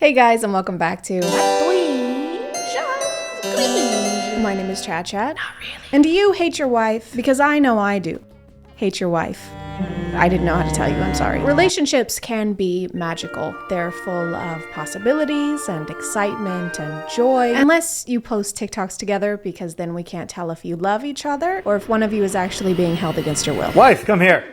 Hey guys, and welcome back to My name is Chat Chat. Not really. And do you hate your wife? Because I know I do. Hate your wife. I didn't know how to tell you, I'm sorry. Relationships can be magical. They're full of possibilities and excitement and joy. Unless you post TikToks together, because then we can't tell if you love each other or if one of you is actually being held against your will. Wife, come here.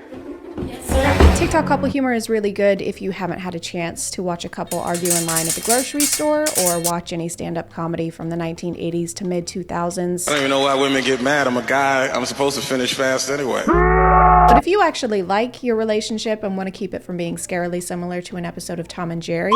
TikTok couple humor is really good if you haven't had a chance to watch a couple argue in line at the grocery store or watch any stand-up comedy from the 1980s to mid-2000s. I don't even know why women get mad. I'm a guy. I'm supposed to finish fast anyway. But if you actually like your relationship and want to keep it from being scarily similar to an episode of Tom and Jerry,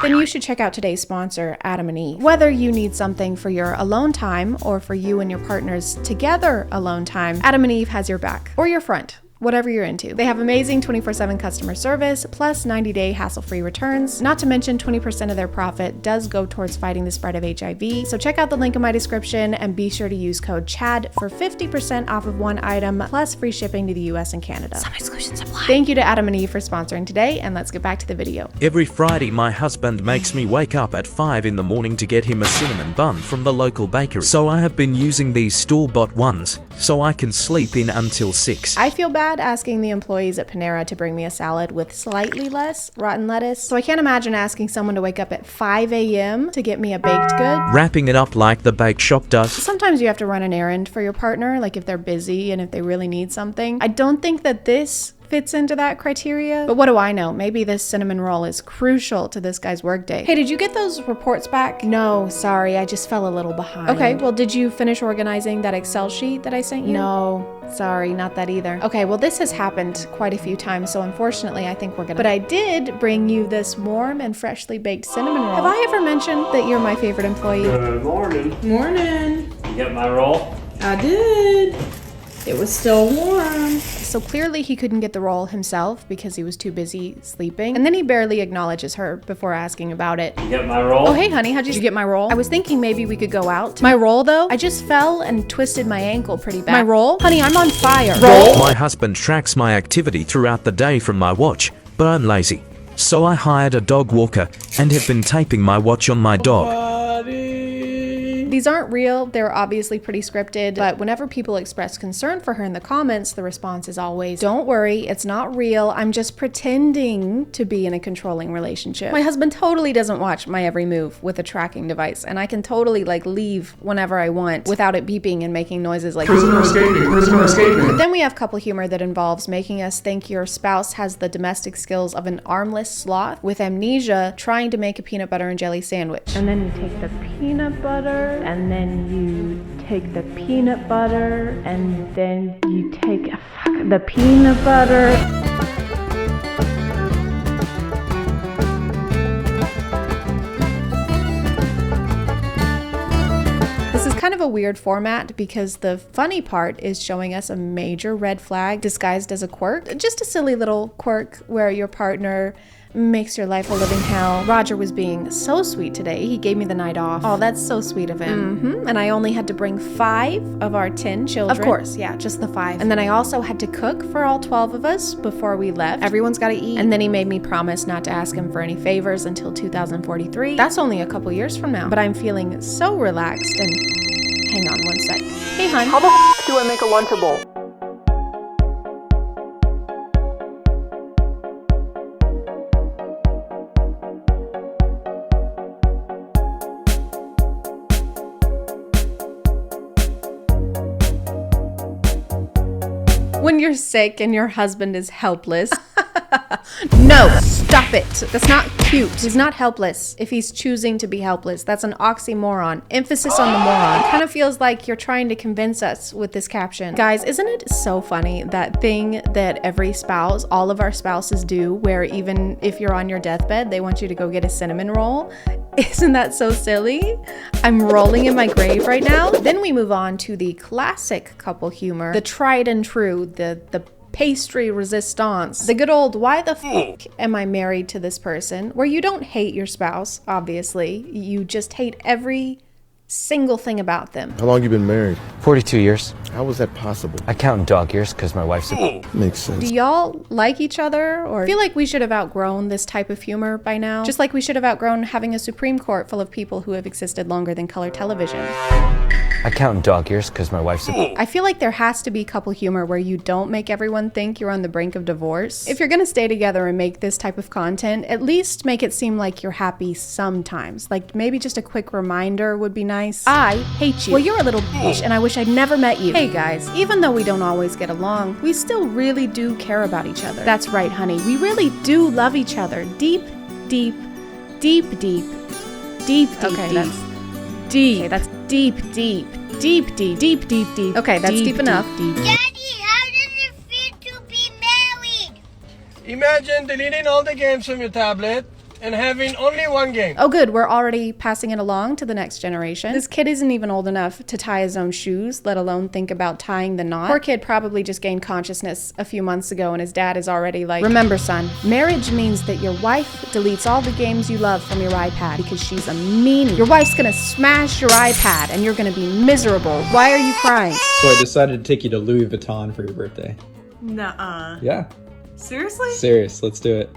then you should check out today's sponsor, Adam and Eve. Whether you need something for your alone time or for you and your partner's together alone time, Adam and Eve has your back. Or your front. Whatever you're into. They have amazing 24/7 customer service, plus 90-day hassle-free returns. Not to mention 20% of their profit does go towards fighting the spread of HIV. So check out the link in my description and be sure to use code CHAD for 50% off of one item, plus free shipping to the US and Canada. Some exclusions apply. Thank you to Adam and Eve for sponsoring today, and let's get back to the video. Every Friday, my husband makes me wake up at 5 in the morning to get him a cinnamon bun from the local bakery. So I have been using these store-bought ones, so I can sleep in until 6. I feel bad asking the employees at Panera to bring me a salad with slightly less rotten lettuce, so I can't imagine asking someone to wake up at 5 a.m. to get me a baked good. Wrapping it up like the bake shop does. Sometimes you have to run an errand for your partner, like if they're busy and if they really need something. I don't think that this fits into that criteria, but what do I know? Maybe this cinnamon roll is crucial to this guy's workday. Hey, did you get those reports back? No, sorry, I just fell a little behind. Okay, well, did you finish organizing that Excel sheet that I sent you? No, sorry, not that either. Okay, well, this has happened quite a few times, so unfortunately, I think we're gonna. But I did bring you this warm and freshly baked cinnamon roll. Have I ever mentioned that you're my favorite employee? Good morning. Morning. You get my roll? I did. It was still warm. So clearly he couldn't get the roll himself because he was too busy sleeping. And then he barely acknowledges her before asking about it. You get my roll? Oh, hey, honey, how'd you get my roll? I was thinking maybe we could go out. My roll, though? I just fell and twisted my ankle pretty bad. My roll? Honey, I'm on fire. Roll? My husband tracks my activity throughout the day from my watch, but I'm lazy. So I hired a dog walker and have been taping my watch on my dog. These aren't real, they're obviously pretty scripted, but whenever people express concern for her in the comments, the response is always, don't worry, it's not real, I'm just pretending to be in a controlling relationship. My husband totally doesn't watch my every move with a tracking device, and I can totally leave whenever I want without it beeping and making noises like Prisoner escaping, prisoner escaping. But then we have couple humor that involves making us think your spouse has the domestic skills of an armless sloth with amnesia trying to make a peanut butter and jelly sandwich. And then you take the peanut butter, and then you take the peanut butter, and then you take the peanut butter. This is kind of a weird format because the funny part is showing us a major red flag disguised as a quirk. Just a silly little quirk where your partner makes your life a living hell. Roger was being so sweet today. He gave me the night off. Oh, that's so sweet of him. And I only had to bring 5 of our 10 children. Of course, yeah, just the 5. And then I also had to cook for all 12 of us before we left. Everyone's got to eat. And then he made me promise not to ask him for any favors until 2043. That's only a couple years from now. But I'm feeling so relaxed and... Hang on one sec. Hey, hon. How the f do I make a Lunchable? When you're sick and your husband is helpless. No, stop it. That's not cute. He's not helpless if he's choosing to be helpless. That's an oxymoron. Emphasis on the moron. It kind of feels like you're trying to convince us with this caption. Guys, isn't it so funny, that thing that every spouse, all of our spouses do, where even if you're on your deathbed, they want you to go get a cinnamon roll? Isn't that so silly? I'm rolling in my grave right now. Then we move on to the classic couple humor, the tried and true, the pastry resistance, the good old why the f am I married to this person, where you don't hate your spouse, obviously, you just hate every single thing about them. How long you been married? 42 years. How was that possible? I count dog years because my wife's Makes sense. Do y'all like each other? Or I feel like we should have outgrown this type of humor by now. Just like we should have outgrown having a Supreme Court full of people who have existed longer than color television. I count dog years because my wife's I feel like there has to be couple humor where you don't make everyone think you're on the brink of divorce. If you're gonna stay together and make this type of content, at least make it seem like you're happy sometimes. Like maybe just a quick reminder would be nice. I hate you. Well, you're a little bitch and I wish I'd never met you. Hey guys, even though we don't always get along, we still really do care about each other. That's right, honey. We really do love each other. Deep, deep, deep, deep, deep, deep, Okay, deep. Deep. Okay, that's deep, deep, deep, deep, deep, deep, deep. Okay, that's deep enough. Deep. Daddy, how does it feel to be married? Imagine deleting all the games from your tablet and having only one game. Oh good, we're already passing it along to the next generation. This kid isn't even old enough to tie his own shoes, let alone think about tying the knot. Poor kid probably just gained consciousness a few months ago and his dad is already like, remember son, marriage means that your wife deletes all the games you love from your iPad because she's a meanie. Your wife's gonna smash your iPad and you're gonna be miserable. Why are you crying? So I decided to take you to Louis Vuitton for your birthday. Nuh-uh. Yeah. Seriously? Serious, let's do it.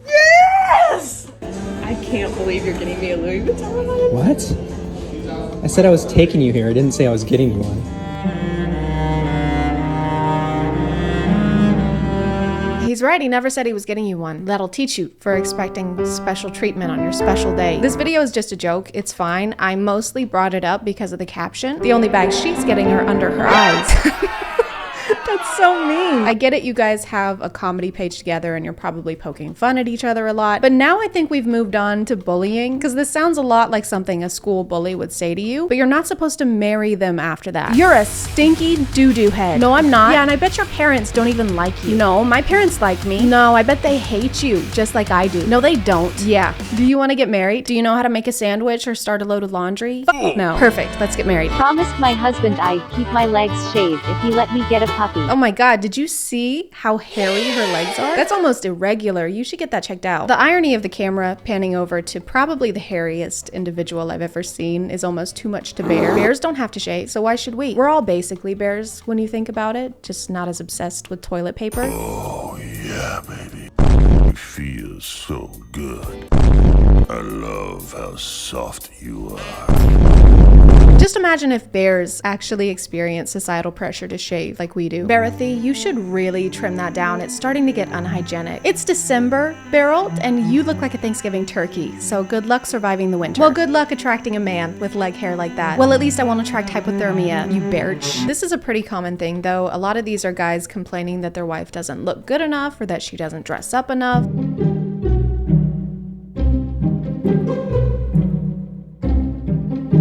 Yes! I can't believe you're getting me a Louis Vuitton. What? I said I was taking you here. I didn't say I was getting you one. He's right, he never said he was getting you one. That'll teach you for expecting special treatment on your special day. This video is just a joke, it's fine. I mostly brought it up because of the caption. The only bag she's getting are under her eyes. That's so mean. I get it, you guys have a comedy page together and you're probably poking fun at each other a lot, but now I think we've moved on to bullying, because this sounds a lot like something a school bully would say to you, but you're not supposed to marry them after that. You're a stinky doo-doo head. No, I'm not. Yeah, and I bet your parents don't even like you. No, my parents like me. No, I bet they hate you, just like I do. No, they don't. Yeah. Do you want to get married? Do you know how to make a sandwich or start a load of laundry? No. Perfect, let's get married. Promised my husband I'd keep my legs shaved if he let me get a puppy. Oh my god, did you see how hairy her legs are? That's almost irregular. You should get that checked out. The irony of the camera panning over to probably the hairiest individual I've ever seen is almost too much to bear. Bears don't have to shave, so why should we? We're all basically bears when you think about it, just not as obsessed with toilet paper. Oh yeah, baby. It feels so good. I love how soft you are. Just imagine if bears actually experience societal pressure to shave like we do. Barathy, you should really trim that down. It's starting to get unhygienic. It's December, Beryl, and you look like a Thanksgiving turkey, so good luck surviving the winter. Well, good luck attracting a man with leg hair like that. Well, at least I won't attract hypothermia, you bearch. This is a pretty common thing, though. A lot of these are guys complaining that their wife doesn't look good enough or that she doesn't dress up enough.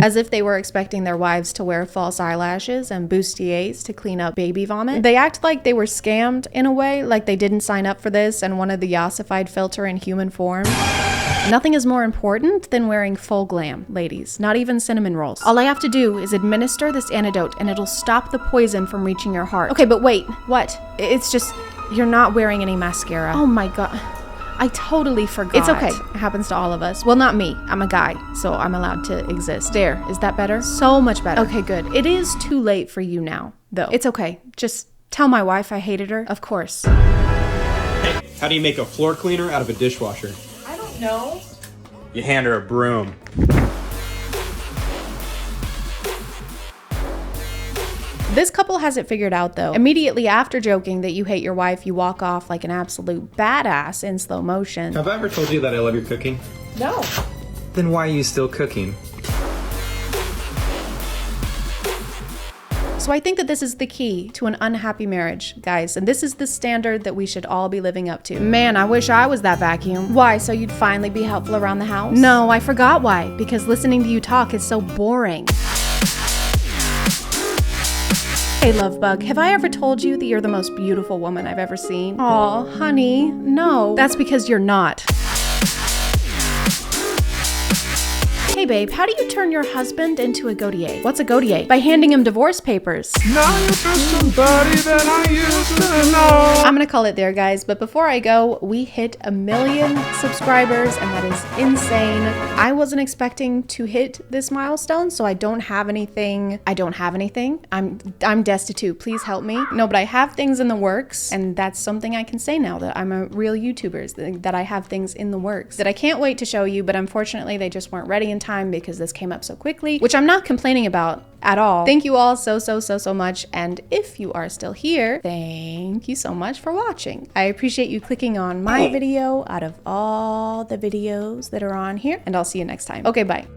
As if they were expecting their wives to wear false eyelashes and bustiers to clean up baby vomit. They act like they were scammed in a way, like they didn't sign up for this and wanted the yassified filter in human form. Nothing is more important than wearing full glam, ladies. Not even cinnamon rolls. All I have to do is administer this antidote and it'll stop the poison from reaching your heart. Okay, but wait, what? It's just, you're not wearing any mascara. Oh my god. I totally forgot. It's okay. It happens to all of us. Well, not me. I'm a guy, so I'm allowed to exist. There. Is that better? So much better. Okay, good. It is too late for you now, though. It's okay. Just tell my wife I hated her. Of course. Hey, how do you make a floor cleaner out of a dishwasher? I don't know. You hand her a broom. This couple has it figured out though. Immediately after joking that you hate your wife, you walk off like an absolute badass in slow motion. Have I ever told you that I love your cooking? No. Then why are you still cooking? So I think that this is the key to an unhappy marriage, guys, and this is the standard that we should all be living up to. Man, I wish I was that vacuum. Why, so you'd finally be helpful around the house? No, I forgot why, because listening to you talk is so boring. Hey, love bug, have I ever told you that you're the most beautiful woman I've ever seen? Aw, honey, no. That's because you're not. Hey Hey babe, how do you turn your husband into a Godier? What's a Godier? By handing him divorce papers. Now you're just somebody that I used to know. I'm gonna call it there, guys, but before I go, we hit 1 million subscribers, and that is insane. I wasn't expecting to hit this milestone, so I don't have anything. I'm destitute. Please help me. No, but I have things in the works, and that's something I can say now that I'm a real YouTuber, that I have things in the works that I can't wait to show you, but unfortunately they just weren't ready in time because this came up so quickly, which I'm not complaining about at all. Thank you all so much, and if you are still here, thank you so much for watching. I appreciate you clicking on my video out of all the videos that are on here, and I'll see you next time. Okay, bye.